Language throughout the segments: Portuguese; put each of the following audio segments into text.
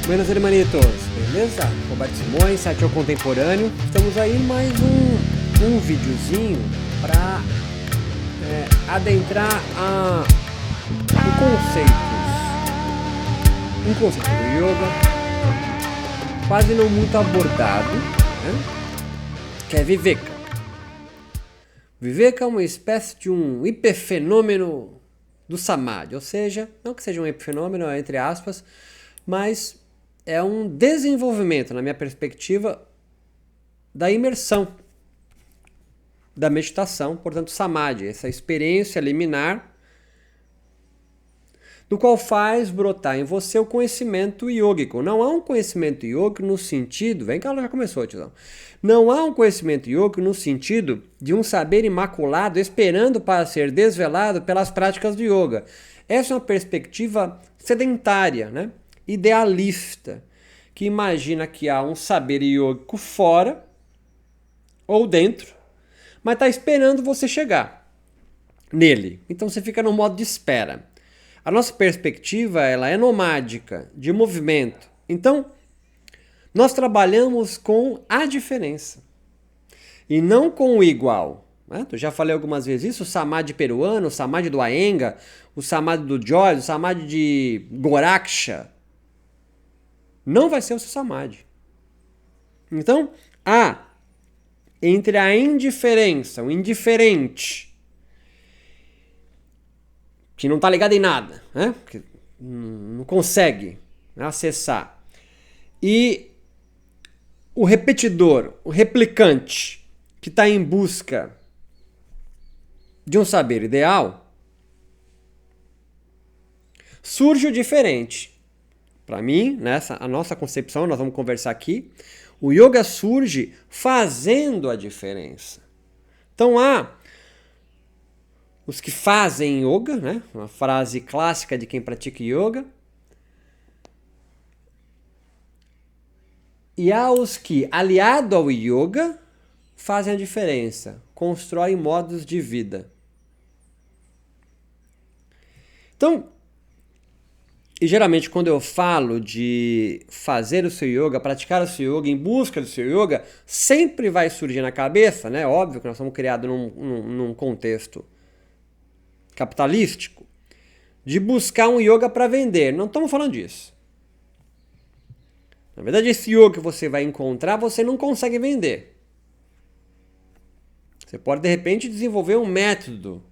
Buenas hermanitos, beleza? Roberto Simões, site contemporâneo. Estamos aí em mais um videozinho para adentrar um conceito do yoga quase não muito abordado, né? Que é Viveka. Viveka é uma espécie de um hiperfenômeno do Samadhi, ou seja, não que seja um epifenômeno, entre aspas, mas é um desenvolvimento, na minha perspectiva, da imersão, da meditação, portanto, Samadhi, essa experiência liminar, do qual faz brotar em você o conhecimento iógico. Não há um conhecimento iógico no sentido... Vem cá, já começou, tiozão. Não há um conhecimento iógico no sentido de um saber imaculado esperando para ser desvelado pelas práticas do yoga. Essa é uma perspectiva sedentária, né? Idealista, que imagina que há um saber iógico fora ou dentro, mas está esperando você chegar nele. Então você fica no modo de espera. A nossa perspectiva ela é nomádica, de movimento. Então, nós trabalhamos com a diferença e não com o igual. Né? Eu já falei algumas vezes isso, o Samadhi peruano, o Samadhi do Iyengar, o Samadhi do Joyce, o Samadhi de Goraksha. Não vai ser o seu Samadhi. Então, entre a indiferença, o indiferente, que não está ligado em nada, né? Que não consegue acessar, e o repetidor, o replicante, que está em busca de um saber ideal, surge o diferente. Para mim, nessa a nossa concepção, nós vamos conversar aqui, o yoga surge fazendo a diferença. Então há os que fazem yoga, né? Uma frase clássica de quem pratica yoga. E há os que, aliado ao yoga, fazem a diferença, constroem modos de vida. Então, e geralmente quando eu falo de fazer o seu yoga, praticar o seu yoga, em busca do seu yoga, sempre vai surgir na cabeça, né? Óbvio que nós somos criados num contexto capitalístico, de buscar um yoga para vender. Não estamos falando disso. Na verdade, esse yoga que você vai encontrar, você não consegue vender. Você pode, de repente, desenvolver um método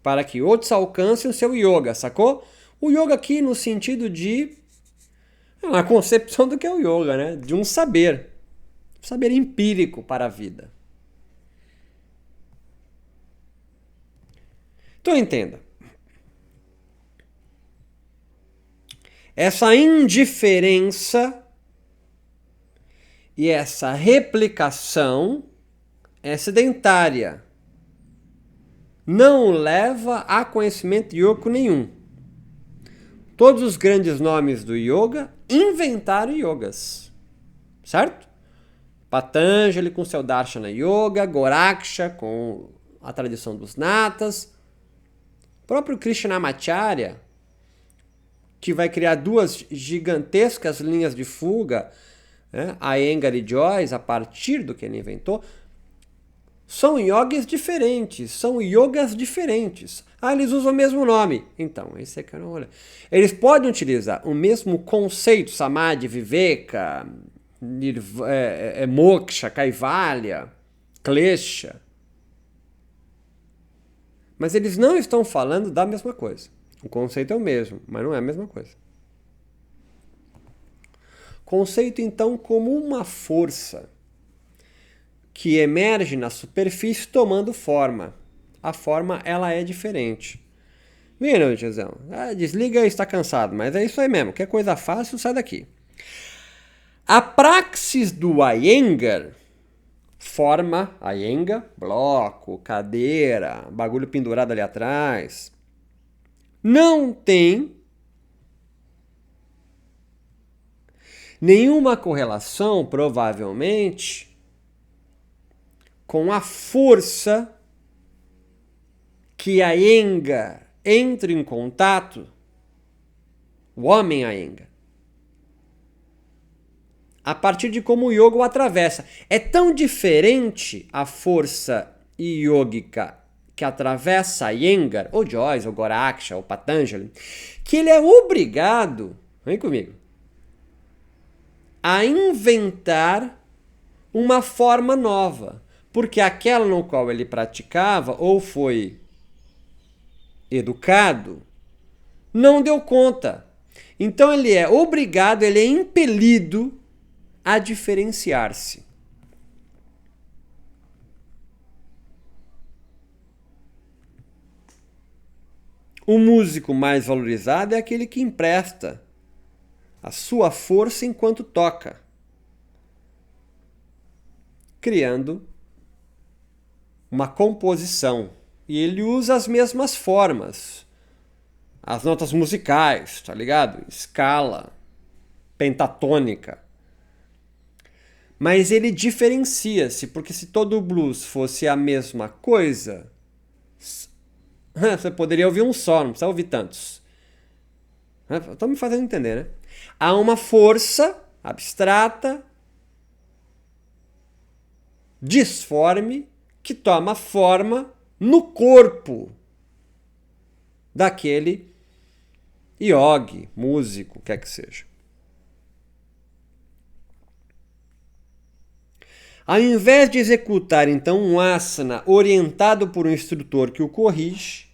para que outros alcancem o seu yoga, sacou? O yoga aqui no sentido de uma concepção do que é o yoga, né? De um saber empírico para a vida. Então entenda. Essa indiferença e essa replicação é sedentária. Não leva a conhecimento yoga nenhum. Todos os grandes nomes do yoga inventaram yogas, certo? Patanjali com seu Darshana Yoga, Goraksha com a tradição dos natas, o próprio Krishnamacharya, que vai criar duas gigantescas linhas de fuga, né? Iyengar e Joyce, a partir do que ele inventou, são yogas diferentes. Eles usam o mesmo nome. Então, esse é que eu não olho. Eles podem utilizar o mesmo conceito, Samadhi, Viveka, Moksha, Kaivalya, Klesha. Mas eles não estão falando da mesma coisa. O conceito é o mesmo, mas não é a mesma coisa. Conceito, então, como uma força que emerge na superfície tomando forma. A forma, ela é diferente. Viram, tiozão? Desliga e está cansado, mas é isso aí mesmo. Quer coisa fácil, sai daqui. A praxis do Iyengar, forma, Iyengar, bloco, cadeira, bagulho pendurado ali atrás, não tem nenhuma correlação, provavelmente, com a força que a Iyengar entra em contato, o homem Iyengar, a partir de como o yoga o atravessa. É tão diferente a força yógica que atravessa Iyengar, ou Joyce, ou Goraksha, ou Patanjali, que ele é obrigado, vem comigo, a inventar uma forma nova, porque aquela no qual ele praticava ou foi educado não deu conta. Então ele é obrigado, ele é impelido a diferenciar-se. O músico mais valorizado é aquele que empresta a sua força enquanto toca, criando uma composição. E ele usa as mesmas formas, as notas musicais, tá ligado? Escala, pentatônica. Mas ele diferencia-se, porque se todo o blues fosse a mesma coisa, você poderia ouvir um só, não precisa ouvir tantos. Estou me fazendo entender, né? Há uma força abstrata, disforme, que toma forma no corpo daquele yogi, músico, quer que seja. Ao invés de executar, então, um asana orientado por um instrutor que o corrige,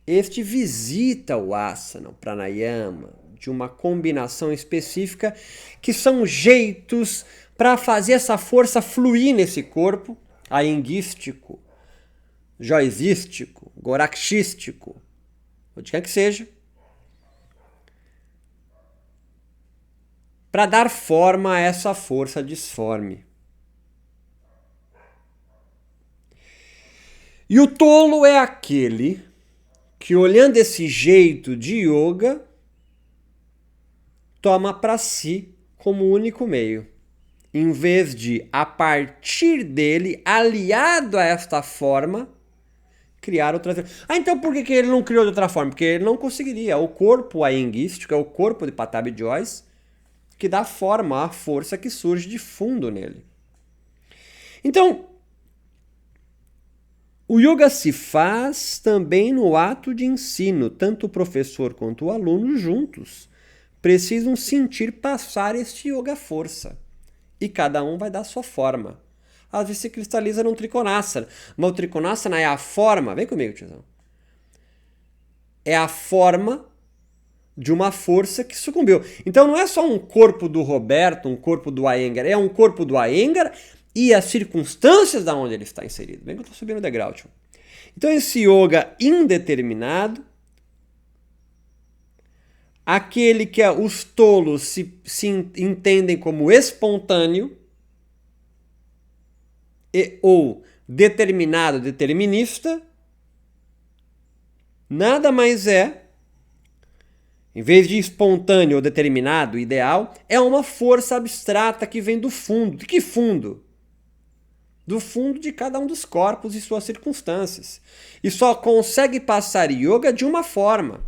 este visita o asana, o pranayama, de uma combinação específica, que são jeitos para fazer essa força fluir nesse corpo, ayenguístico, joycístico, gorakshístico, onde quer que seja, para dar forma a essa força disforme. E o tolo é aquele que, olhando esse jeito de yoga, toma para si como único meio, em vez de, a partir dele, aliado a esta forma, criar outra... então por que ele não criou de outra forma? Porque ele não conseguiria. O corpo ayenguístico é o corpo de Pattabhi Jois que dá forma à força que surge de fundo nele. Então, o yoga se faz também no ato de ensino. Tanto o professor quanto o aluno juntos precisam sentir passar este yoga força. E cada um vai dar sua forma. Às vezes se cristaliza num Trikonasana. Mas o Trikonasana é a forma... Vem comigo, tiozão. É a forma de uma força que sucumbiu. Então não é só um corpo do Roberto, um corpo do Iyengar. É um corpo do Iyengar e as circunstâncias da onde ele está inserido. Bem que eu estou subindo o degrau, tio. Então esse yoga indeterminado, aquele que os tolos se entendem como espontâneo, ou determinado, determinista, nada mais é, em vez de espontâneo ou determinado, ideal, é uma força abstrata que vem do fundo. De que fundo? Do fundo de cada um dos corpos e suas circunstâncias. E só consegue passar yoga de uma forma.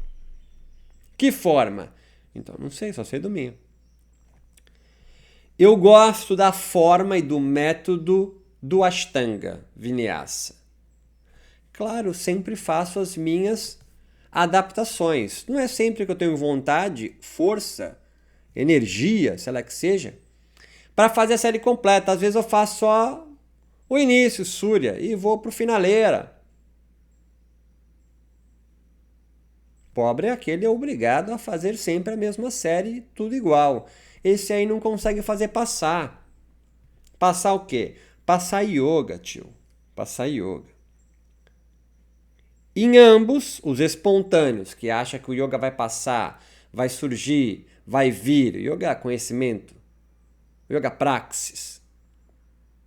Que forma? Então, não sei, só sei do meu. Eu gosto da forma e do método do Ashtanga Vinyasa. Claro, sempre faço as minhas adaptações. Não é sempre que eu tenho vontade, força, energia, sei lá que seja, para fazer a série completa. Às vezes eu faço só o início, Surya, e vou pro finaleira. Pobre é aquele obrigado a fazer sempre a mesma série, tudo igual. Esse aí não consegue fazer passar. Passar o quê? Passar yoga, tio. Passar yoga. Em ambos, os espontâneos, que acham que o yoga vai passar, vai surgir, vai vir, yoga conhecimento, yoga praxis,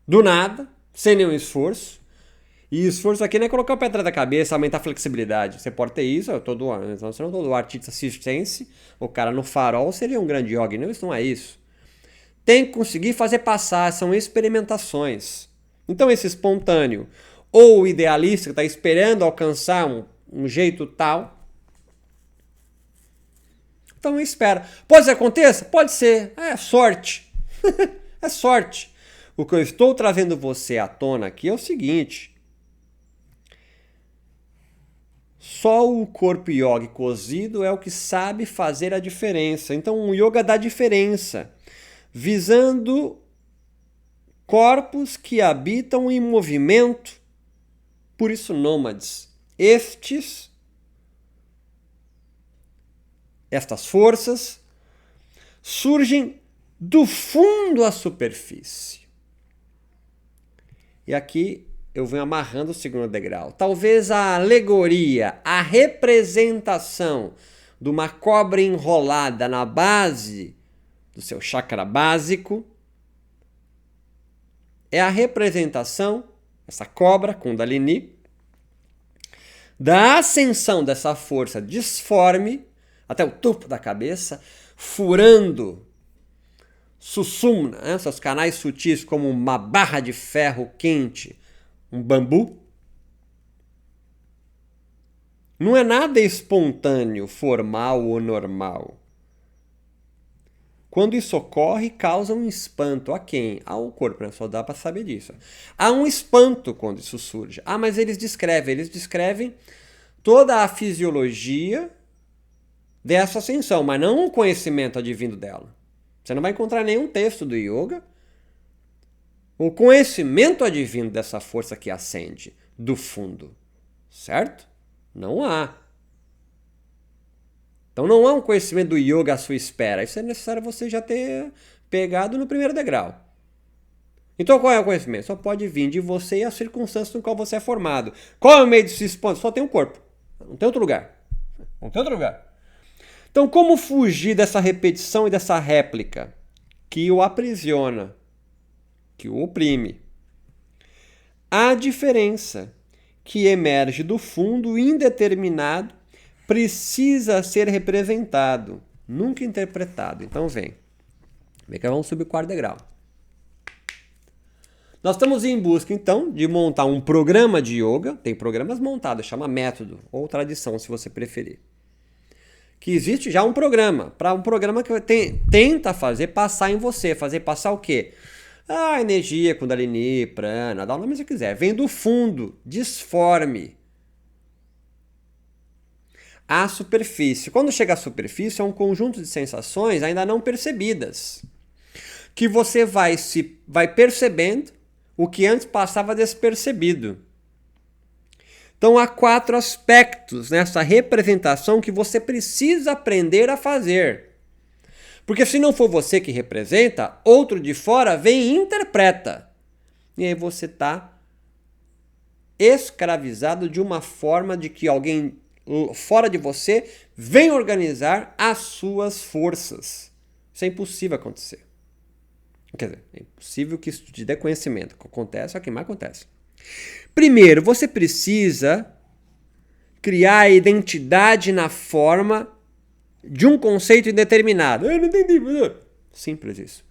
do nada, sem nenhum esforço. E esforço aqui não é colocar o pé atrás da cabeça, aumentar a flexibilidade. Você pode ter isso, eu todo então, se não todo artista circense, o cara no farol seria um grande yogi. Não, isso não é isso. Tem que conseguir fazer passar, são experimentações. Então esse espontâneo, ou o idealista que está esperando alcançar um jeito tal, Então espera. Pode ser que aconteça? Pode ser. É sorte. É sorte. O que eu estou trazendo você à tona aqui é o seguinte. Só o corpo yoga cozido é o que sabe fazer a diferença. Então o yoga dá diferença, visando corpos que habitam em movimento, por isso nômades. Estas forças surgem do fundo à superfície. E aqui eu venho amarrando o segundo degrau. Talvez a alegoria, a representação de uma cobra enrolada na base do seu chakra básico é a representação, essa cobra, Kundalini, da ascensão dessa força disforme até o topo da cabeça, furando Sushumna, né, seus canais sutis como uma barra de ferro quente, um bambu. Não é nada espontâneo, formal ou normal. Quando isso ocorre, causa um espanto. A quem? Ao corpo, né? Só dá para saber disso. Há um espanto quando isso surge. Mas eles descrevem toda a fisiologia dessa ascensão, mas não o conhecimento advindo dela. Você não vai encontrar nenhum texto do yoga. O conhecimento advindo dessa força que ascende do fundo, certo? Não há. Então não há um conhecimento do yoga à sua espera. Isso é necessário você já ter pegado no primeiro degrau. Então qual é o conhecimento? Só pode vir de você e as circunstâncias no qual você é formado. Qual é o meio de se expor? Só tem um corpo. Não tem outro lugar. Não tem outro lugar. Então como fugir dessa repetição e dessa réplica que o aprisiona, que o oprime? A diferença que emerge do fundo indeterminado precisa ser representado, nunca interpretado. Então vem que vamos subir o quarto degrau. Nós estamos em busca, então, de montar um programa de yoga. Tem programas montados, chama método ou tradição, se você preferir. Que existe já um programa, para um programa que tenta fazer passar em você. Fazer passar o quê? A energia, Kundalini, Prana, dá o nome que você quiser. Vem do fundo, disforme. A superfície. Quando chega à superfície, é um conjunto de sensações ainda não percebidas. Que você vai percebendo o que antes passava despercebido. Então há 4 aspectos nessa representação que você precisa aprender a fazer. Porque se não for você que representa, outro de fora vem e interpreta. E aí você está escravizado de uma forma de que alguém fora de você vem organizar as suas forças. Isso é impossível acontecer. Quer dizer, é impossível que isso te dê conhecimento. O que acontece é o que mais acontece. Primeiro, você precisa criar a identidade na forma de um conceito indeterminado. Eu não entendi. Simples isso.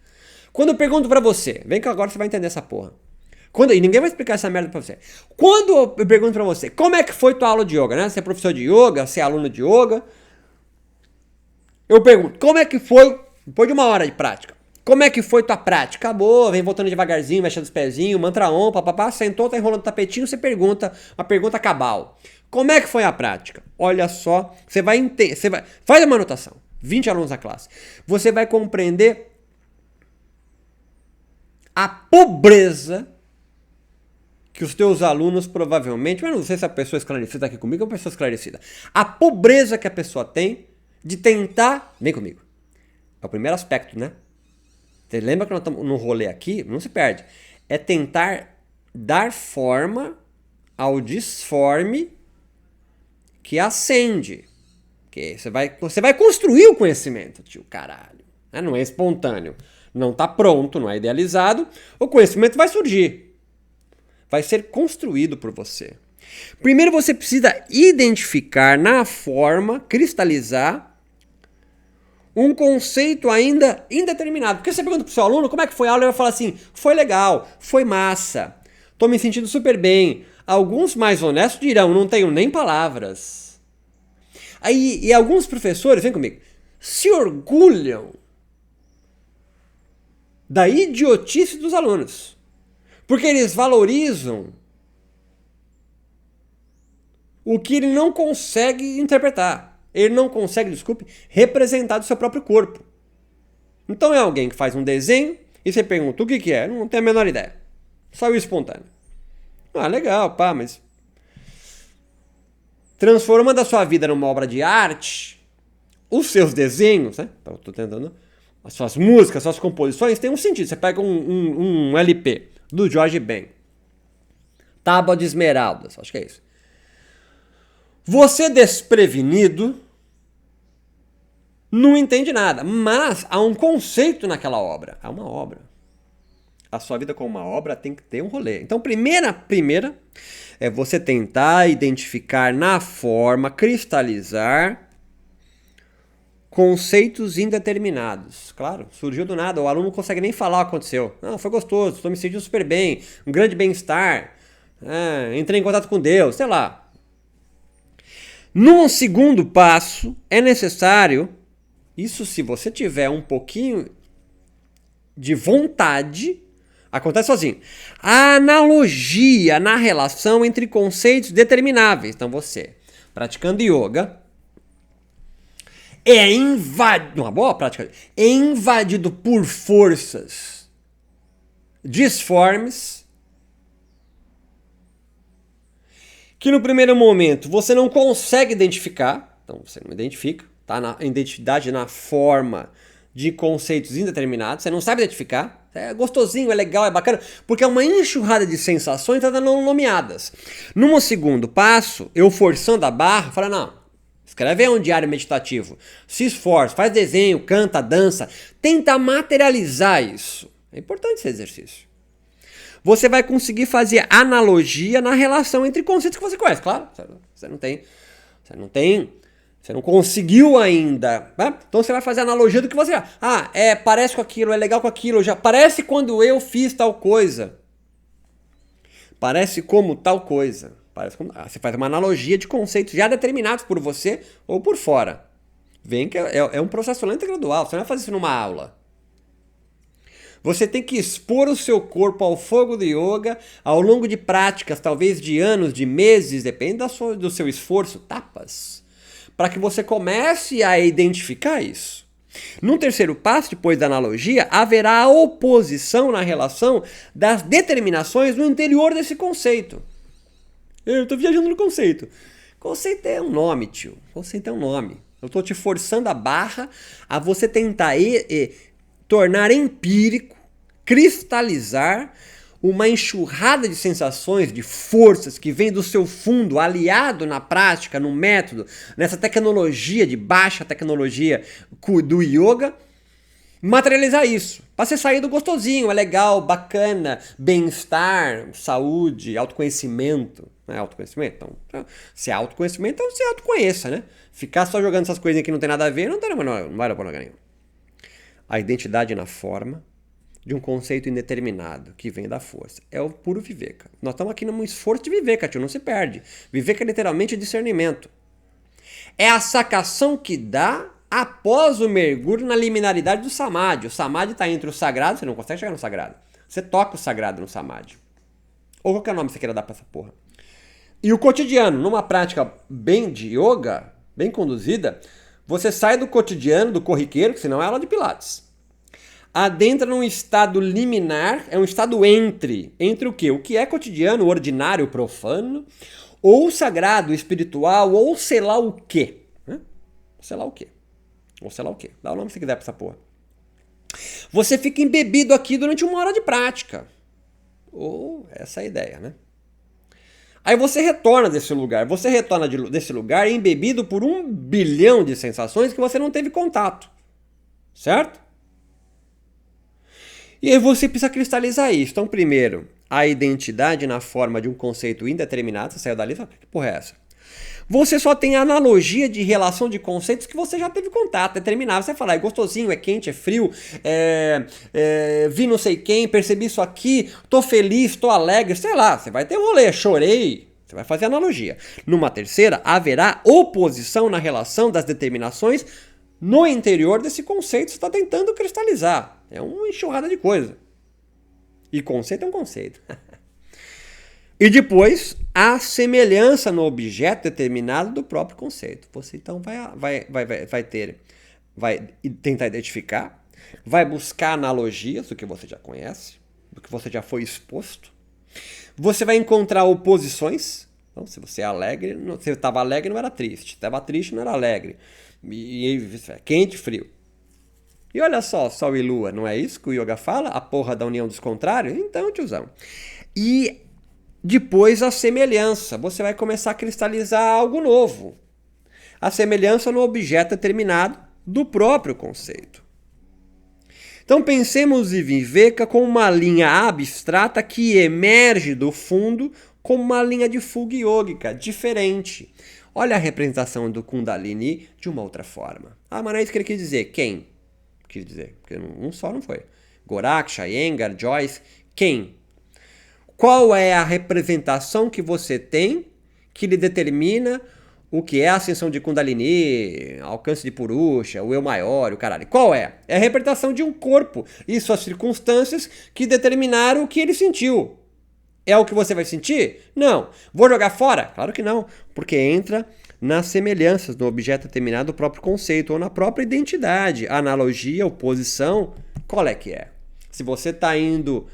Quando eu pergunto pra você, vem que agora você vai entender essa porra. E ninguém vai explicar essa merda pra você. Quando eu pergunto pra você, como é que foi tua aula de yoga, né? Você é professor de yoga, você é aluno de yoga. Eu pergunto, como é que foi, depois de 1 hora de prática, como é que foi tua prática? Acabou, vem voltando devagarzinho, mexendo os pezinhos, mantra om, papapá, sentou, tá enrolando o tapetinho, você pergunta, uma pergunta cabal. Como é que foi a prática? Olha só, você vai entender, faz uma anotação, 20 alunos na classe. Você vai compreender a pobreza que os teus alunos provavelmente, mas não sei se a pessoa esclarecida está aqui comigo ou a pessoa esclarecida. A pobreza que a pessoa tem de tentar, vem comigo, é o primeiro aspecto, né? Você lembra que nós estamos no rolê aqui? Não se perde. É tentar dar forma ao disforme que ascende. Que você vai construir o conhecimento, tio, caralho. Não é espontâneo. Não está pronto, não é idealizado. O conhecimento vai surgir. Vai ser construído por você. Primeiro você precisa identificar na forma, cristalizar um conceito ainda indeterminado. Porque você pergunta pro seu aluno como é que foi a aula, ele vai falar assim, foi legal, foi massa, tô me sentindo super bem. Alguns mais honestos dirão, não tenho nem palavras. E alguns professores, vem comigo, se orgulham da idiotice dos alunos. Porque eles valorizam o que ele não consegue interpretar. Ele não consegue, desculpe, representar do seu próprio corpo. Então é alguém que faz um desenho e você pergunta o que é. Não tem a menor ideia. Saiu espontâneo. Ah, legal, pá, mas... transformando a sua vida numa obra de arte, os seus desenhos, né? Eu tô tentando... as suas músicas, as suas composições têm um sentido. Você pega um LP do Jorge Ben. Tábua de Esmeraldas, acho que é isso. Você desprevenido não entende nada, mas há um conceito naquela obra. Há uma obra. A sua vida como uma obra tem que ter um rolê. Então, primeira é você tentar identificar na forma, cristalizar conceitos indeterminados. Claro, surgiu do nada, o aluno não consegue nem falar o que aconteceu. Não, foi gostoso, estou me sentindo super bem, um grande bem-estar, entrei em contato com Deus, sei lá. Num segundo passo, é necessário, isso se você tiver um pouquinho de vontade, acontece sozinho, a analogia na relação entre conceitos determináveis. Então você, praticando yoga, uma boa prática, é invadido por forças disformes que no primeiro momento você não consegue identificar, então você não identifica, tá? A identidade na forma de conceitos indeterminados, você não sabe identificar, é gostosinho, é legal, é bacana, porque é uma enxurrada de sensações ainda não nomeadas. Num segundo passo, eu forçando a barra, falo, não, escreve aí um diário meditativo, se esforça, faz desenho, canta, dança, tenta materializar isso. É importante esse exercício. Você vai conseguir fazer analogia na relação entre conceitos que você conhece. Claro, você não conseguiu ainda. Né? Então você vai fazer analogia do que você... parece com aquilo, é legal com aquilo. Já parece quando eu fiz tal coisa. Parece como tal coisa. Você faz uma analogia de conceitos já determinados por você ou por fora. Vem que é um processo lento e gradual. Você não vai fazer isso numa aula. Você tem que expor o seu corpo ao fogo do yoga ao longo de práticas, talvez de anos, de meses, depende do seu esforço, tapas, para que você comece a identificar isso. No terceiro passo, depois da analogia, haverá a oposição na relação das determinações no interior desse conceito. Eu estou viajando no conceito. Conceito é um nome, tio. Conceito é um nome. Eu estou te forçando a barra a você tentar tornar empírico, cristalizar uma enxurrada de sensações, de forças que vem do seu fundo, aliado na prática, no método, nessa tecnologia de baixa tecnologia do yoga, materializar isso. Para você sair do gostosinho, é legal, bacana, bem-estar, saúde, autoconhecimento. Não é autoconhecimento? Então, se é autoconhecimento, então você autoconheça, né? Ficar só jogando essas coisinhas que não tem nada a ver, não vai para lugar nenhum. A identidade na forma de um conceito indeterminado que vem da força. É o puro Viveka. Nós estamos aqui num esforço de Viveka, tio, não se perde. Viveka é literalmente discernimento. É a sacação que dá após o mergulho na liminaridade do Samadhi. O Samadhi está entre o sagrado, você não consegue chegar no sagrado. Você toca o sagrado no Samadhi. Ou qualquer nome você queira dar para essa porra. E o cotidiano, numa prática bem de yoga, bem conduzida, você sai do cotidiano, do corriqueiro, que senão é aula de pilates. Adentra num estado liminar, é um estado entre o quê? O que é cotidiano, ordinário, profano, ou sagrado, espiritual, ou sei lá o quê. Sei lá o quê. Ou sei lá o quê. Dá o nome que você quiser pra essa porra. Você fica embebido aqui durante 1 hora de prática. Ou essa é a ideia, né? Aí você retorna desse lugar. Você retorna desse lugar embebido por 1 bilhão de sensações que você não teve contato. Certo? E aí você precisa cristalizar isso. Então, primeiro, a identidade na forma de um conceito indeterminado. Você saiu dali e fala, que porra é essa? Você só tem a analogia de relação de conceitos que você já teve contato, determinado. Você fala, é gostosinho, é quente, é frio, vi não sei quem, percebi isso aqui, tô feliz, tô alegre, sei lá, você vai ter um rolê, chorei, você vai fazer analogia. Numa terceira, haverá oposição na relação das determinações no interior desse conceito você está tentando cristalizar. É uma enxurrada de coisa. E conceito é um conceito. E depois, a semelhança no objeto determinado do próprio conceito. Você então vai tentar identificar, vai buscar analogias do que você já conhece, do que você já foi exposto. Você vai encontrar oposições. Então, se você é alegre, se estava alegre, não era triste. Estava triste, não era alegre. E quente e frio. E olha só, Sol e Lua, não é isso que o yoga fala? A porra da união dos contrários? Então, tiozão. E depois a semelhança. Você vai começar a cristalizar algo novo. A semelhança no objeto determinado do próprio conceito. Então pensemos em Viveka como uma linha abstrata que emerge do fundo como uma linha de fuga yógica diferente. Olha a representação do Kundalini de uma outra forma. Ah, mas não é isso que ele quis dizer. Quem? Quis dizer, porque um só não foi. Goraksha, Iyengar, Joyce, quem? Qual é a representação que você tem que lhe determina o que é a ascensão de Kundalini, alcance de Purusha, o eu maior, o caralho? Qual é? É a representação de um corpo e suas circunstâncias que determinaram o que ele sentiu. É o que você vai sentir? Não. Vou jogar fora? Claro que não, porque entra nas semelhanças do objeto determinado do próprio conceito ou na própria identidade. A analogia, oposição, qual é que é? Se você está indo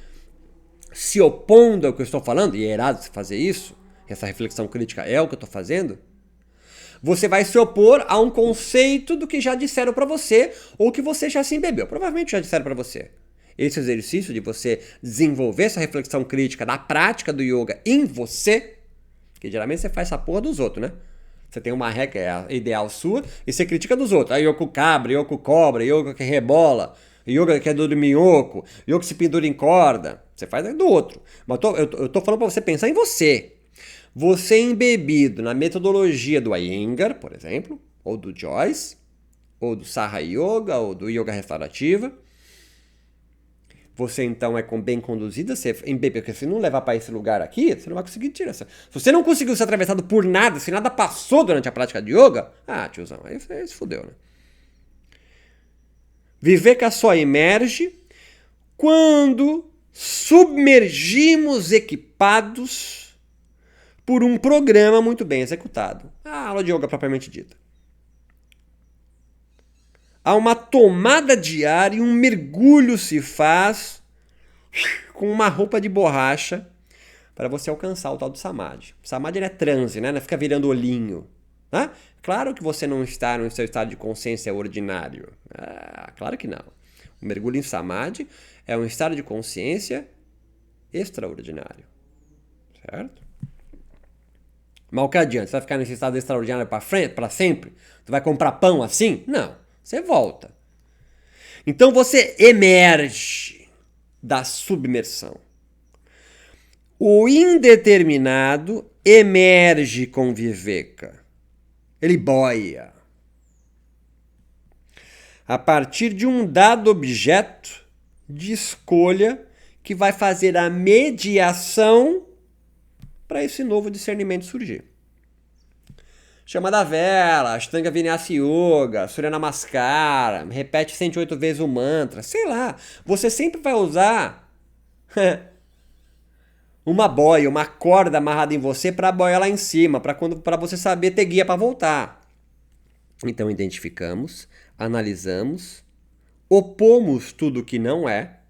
se opondo ao que eu estou falando, e é errado você fazer isso, essa reflexão crítica é o que eu estou fazendo, você vai se opor a um conceito do que já disseram para você ou que você já se embebeu. Provavelmente já disseram para você. Esse exercício de você desenvolver essa reflexão crítica da prática do yoga em você, que geralmente você faz essa porra dos outros, né? Você tem uma regra, é a ideal sua, e você critica dos outros. Aí yoga cabra, yoga cobra, yoga que rebola, yoga que é do minhoco, yoga que se pendura em corda. Você faz do outro. Mas eu tô falando para você pensar em você. Você embebido na metodologia do Iyengar, por exemplo, ou do Joyce, ou do Saha Yoga, ou do Yoga Restaurativa. Você então é bem conduzida, você embebe, porque se não levar para esse lugar aqui, você não vai conseguir tirar essa. Se você não conseguiu ser atravessado por nada, se nada passou durante a prática de yoga, tiozão, aí você se fudeu, né? Viveka só emerge quando submergimos equipados por um programa muito bem executado. A aula de yoga propriamente dita. Há uma tomada de ar e um mergulho se faz com uma roupa de borracha para você alcançar o tal do Samadhi. O Samadhi é transe, né? Não fica virando olhinho. Né? Claro que você não está no seu estado de consciência ordinário. Claro que não. O mergulho em Samadhi é um estado de consciência extraordinário. Certo? Mas o que adianta? Você vai ficar nesse estado extraordinário para sempre? Você vai comprar pão assim? Não. Você volta. Então você emerge da submersão. O indeterminado emerge com Viveka. Ele boia. A partir de um dado objeto de escolha que vai fazer a mediação para esse novo discernimento surgir. Chama da vela, Ashtanga Vinyasa Yoga, Surya Namaskara, repete 108 vezes o mantra, sei lá. Você sempre vai usar uma boia, uma corda amarrada em você para a boia lá em cima, para você saber ter guia para voltar. Então identificamos, analisamos, opomos tudo que não é,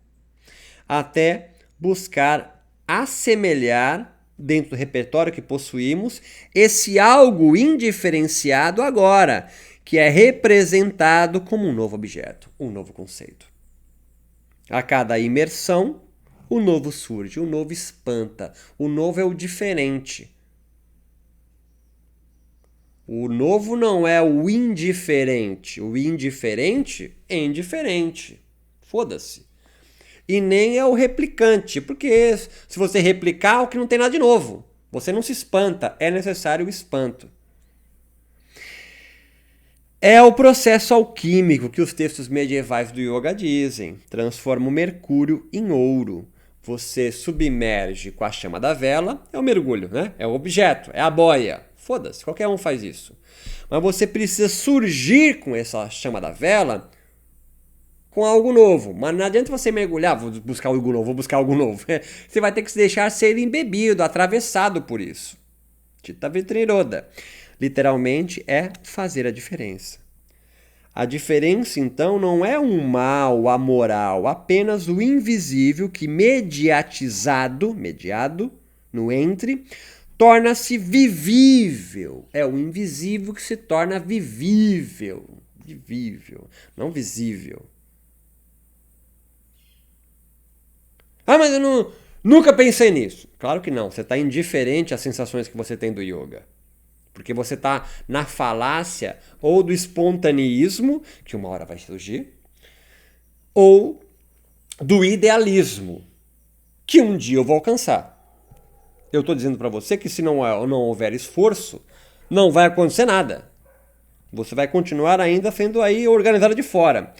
até buscar assemelhar dentro do repertório que possuímos, esse algo indiferenciado agora, que é representado como um novo objeto, um novo conceito. A cada imersão, o novo surge, o novo espanta, o novo é o diferente. O novo não é o indiferente é indiferente. Foda-se. E nem é o replicante, porque se você replicar, o que não tem nada de novo. Você não se espanta, é necessário o espanto. É o processo alquímico que os textos medievais do yoga dizem. Transforma o mercúrio em ouro. Você submerge com a chama da vela, é o mergulho, né? É o objeto, é a boia. Foda-se, qualquer um faz isso. Mas você precisa surgir com essa chama da vela com algo novo. Mas não adianta você mergulhar, vou buscar algo novo, vou buscar algo novo. Você vai ter que se deixar ser embebido, atravessado por isso. Tita Vitriroda. Literalmente é fazer a diferença. A diferença, então, não é um mal amoral, apenas o invisível que, mediado no entre, torna-se vivível. É o invisível que se torna vivível. Vivível, não visível. Ah, mas eu nunca pensei nisso. Claro que não. Você está indiferente às sensações que você tem do yoga. Porque você está na falácia ou do espontaneísmo, que uma hora vai surgir, ou do idealismo, que um dia eu vou alcançar. Eu estou dizendo para você que se não houver esforço, não vai acontecer nada. Você vai continuar ainda sendo aí organizado de fora.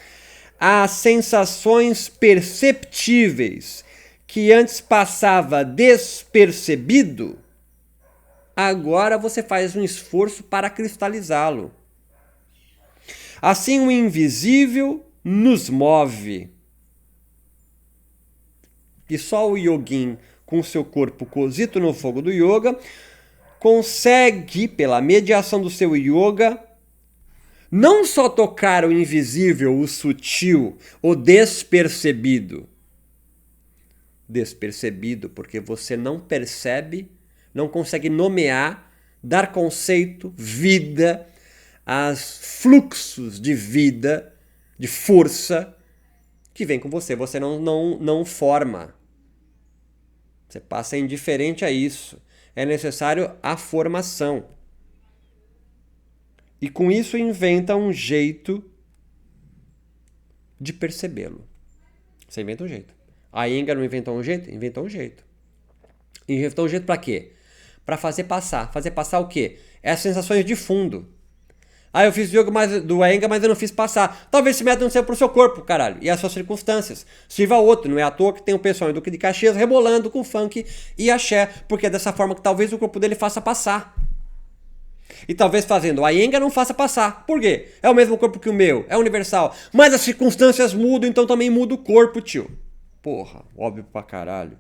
As sensações perceptíveis que antes passava despercebido, agora você faz um esforço para cristalizá-lo. Assim o invisível nos move. E só o yogin, com seu corpo cozido no fogo do yoga, consegue, pela mediação do seu yoga, não só tocar o invisível, o sutil, o despercebido. Despercebido porque você não percebe, não consegue nomear, dar conceito, vida, aos fluxos de vida, de força que vem com você. Você não forma. Você passa indiferente a isso. É necessário a formação. E com isso inventa um jeito de percebê-lo. Você inventa um jeito. A Iyengar não inventou um jeito? Inventou um jeito. Inventou um jeito para quê? Para fazer passar. Fazer passar o quê? É as sensações de fundo. Ah, eu fiz yoga do Iyengar, mas eu não fiz passar. Talvez esse método não seja pro seu corpo, caralho. E as suas circunstâncias. Sirva outro. Não é à toa que tem um pessoal em Duque de Caxias rebolando com funk e axé. Porque é dessa forma que talvez o corpo dele faça passar. E talvez fazendo a Iyengar não faça passar. Por quê? É o mesmo corpo que o meu. É universal. Mas as circunstâncias mudam, então também muda o corpo, tio. Porra, óbvio pra caralho.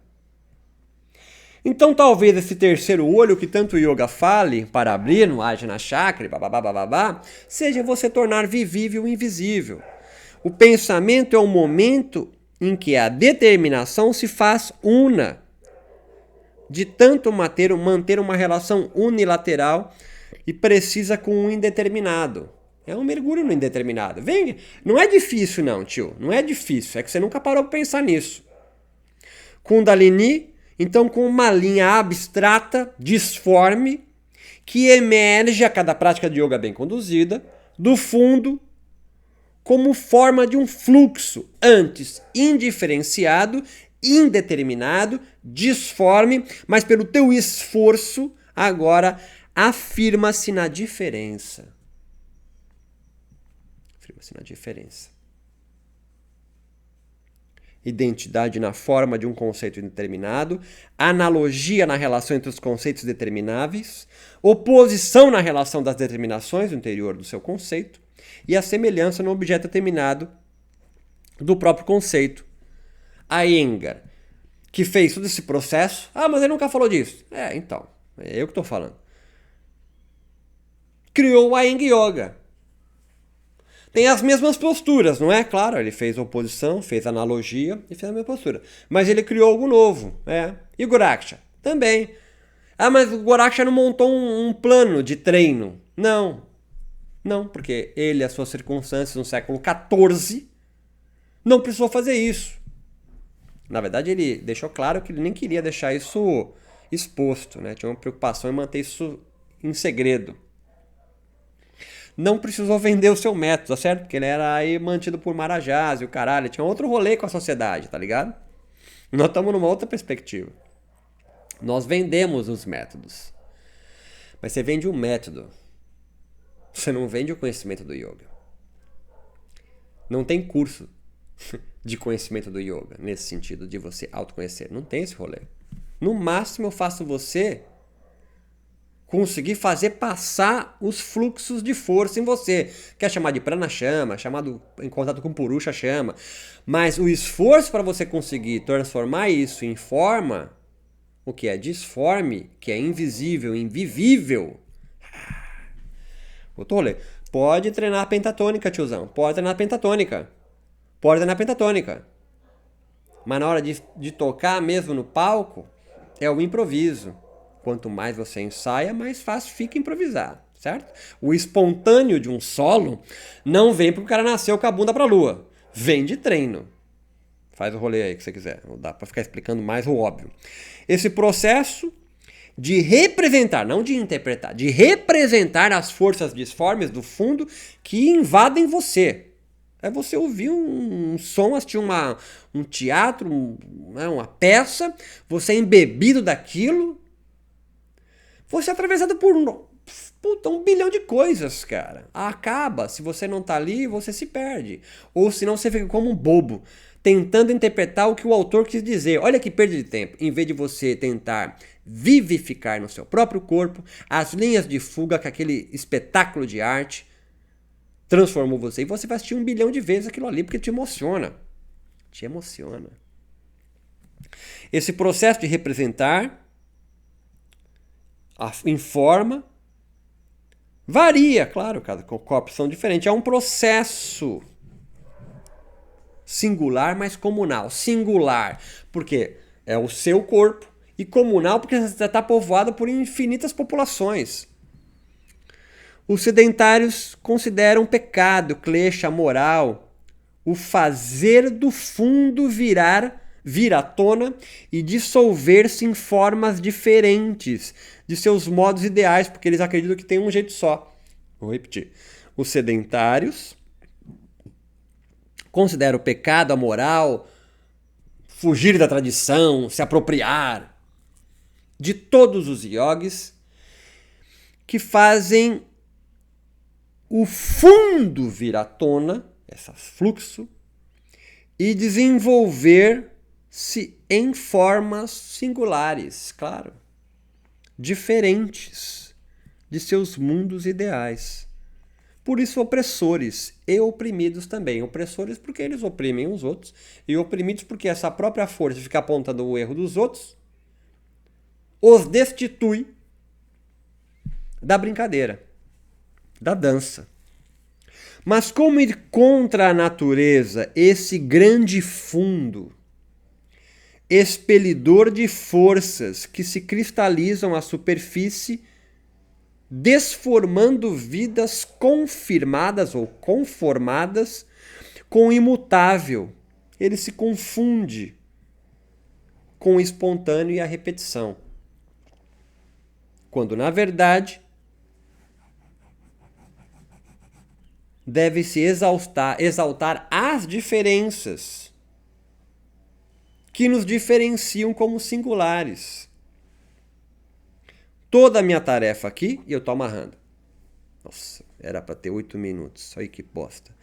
Então talvez esse terceiro olho que tanto o yoga fale para abrir no Ajna Chakra, babá, seja você tornar vivível o invisível. O pensamento é o momento em que a determinação se faz una. De tanto manter uma relação unilateral e precisa com um indeterminado. É um mergulho no indeterminado. Vem, não é difícil não, tio. Não é difícil. É que você nunca parou para pensar nisso. Kundalini, então com uma linha abstrata, disforme, que emerge a cada prática de yoga bem conduzida, do fundo, como forma de um fluxo, antes indiferenciado, indeterminado, disforme, mas pelo teu esforço, agora afirma-se na diferença. Afirma-se na diferença. Identidade na forma de um conceito indeterminado, analogia na relação entre os conceitos determináveis, oposição na relação das determinações no interior do seu conceito e a semelhança no objeto determinado do próprio conceito. A Iyengar, que fez todo esse processo... Ah, mas ele nunca falou disso. Então, é eu que estou falando. Criou o Iyengar Yoga. Tem as mesmas posturas, não é? Claro, ele fez oposição, fez analogia e fez a mesma postura. Mas ele criou algo novo, E o Goraksha? Também. Ah, mas o Goraksha não montou um plano de treino. Não, porque ele e as suas circunstâncias no século XIV não precisou fazer isso. Na verdade, ele deixou claro que ele nem queria deixar isso exposto, né? Tinha uma preocupação em manter isso em segredo. Não precisou vender o seu método, tá certo? Porque ele era aí mantido por marajás e o caralho. Tinha outro rolê com a sociedade, tá ligado? Nós estamos numa outra perspectiva. Nós vendemos os métodos. Mas você vende um método. Você não vende o conhecimento do yoga. Não tem curso de conhecimento do yoga, nesse sentido de você autoconhecer. Não tem esse rolê. No máximo eu faço você conseguir fazer passar os fluxos de força em você. Quer chamar de prana, chama, chamado em contato com purusha, chama. Mas o esforço para você conseguir transformar isso em forma, o que é disforme, que é invisível, invivível. Outro rolê. Pode treinar pentatônica, tiozão. Pode treinar pentatônica. Pode treinar pentatônica. Mas na hora de tocar mesmo no palco, é o improviso. Quanto mais você ensaia, mais fácil fica improvisar, certo? O espontâneo de um solo não vem porque o cara nasceu com a bunda pra lua. Vem de treino. Faz o rolê aí que você quiser. Não dá pra ficar explicando mais o óbvio. Esse processo de representar, não de interpretar, de representar as forças disformes do fundo que invadem você. É você ouvir um som, assistir um teatro, uma peça, você é embebido daquilo, você é atravessado por um bilhão de coisas, cara. Acaba, se você não tá ali, você se perde. Ou senão você fica como um bobo, tentando interpretar o que o autor quis dizer. Olha que perda de tempo. Em vez de você tentar vivificar no seu próprio corpo as linhas de fuga que aquele espetáculo de arte transformou você. E você vai assistir 1 bilhão de vezes aquilo ali porque te emociona. Te emociona. Esse processo de representar em forma varia, claro, cada corpo são diferentes. É um processo singular, mas comunal. Singular, porque é o seu corpo, e comunal, porque você está povoado por infinitas populações. Os sedentários consideram pecado, klesha, moral, o fazer do fundo vir à tona e dissolver-se em formas diferentes de seus modos ideais, porque eles acreditam que tem um jeito só. Vou repetir. Os sedentários consideram o pecado, a moral, fugir da tradição, se apropriar de todos os yogis que fazem o fundo vir à tona, esse fluxo, e desenvolver-se em formas singulares, claro, diferentes de seus mundos ideais. Por isso, opressores e oprimidos também. Opressores porque eles oprimem os outros, e oprimidos porque essa própria força de ficar apontando o erro dos outros os destitui da brincadeira, da dança. Mas como ir contra a natureza, esse grande fundo, expelidor de forças que se cristalizam à superfície, desformando vidas confirmadas ou conformadas com o imutável. Ele se confunde com o espontâneo e a repetição. Quando, na verdade, deve-se exaltar as diferenças que nos diferenciam como singulares. Toda a minha tarefa aqui, e eu tô amarrando. Nossa, era para ter 8 minutos. Olha que bosta.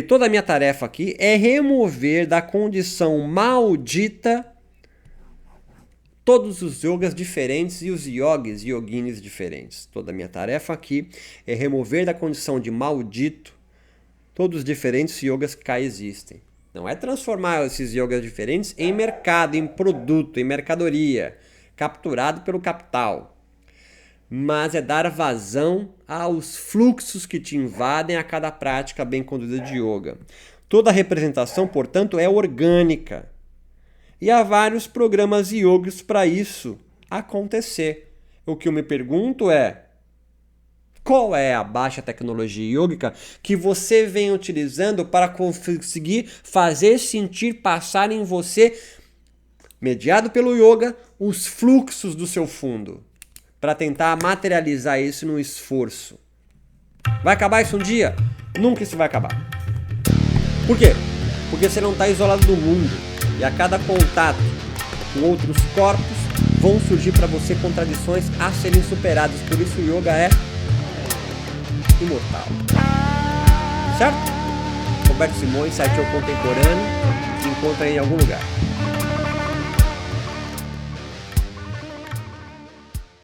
Toda a minha tarefa aqui é remover da condição maldita todos os yogas diferentes e os yogis e yoginis diferentes. Toda a minha tarefa aqui é remover da condição de maldito todos os diferentes yogas que cá existem. Não é transformar esses yogas diferentes em mercado, em produto, em mercadoria, capturado pelo capital. Mas é dar vazão aos fluxos que te invadem a cada prática bem conduzida de yoga. Toda representação, portanto, é orgânica. E há vários programas yogis para isso acontecer. O que eu me pergunto é: qual é a baixa tecnologia yógica que você vem utilizando para conseguir fazer sentir passar em você, mediado pelo yoga, os fluxos do seu fundo, para tentar materializar isso num esforço? Vai acabar isso um dia? Nunca isso vai acabar. Por quê? Porque você não está isolado do mundo. E a cada contato com outros corpos vão surgir para você contradições a serem superadas. Por isso o yoga é imortal. Certo? Roberto Simões, site contemporâneo, se encontra em algum lugar.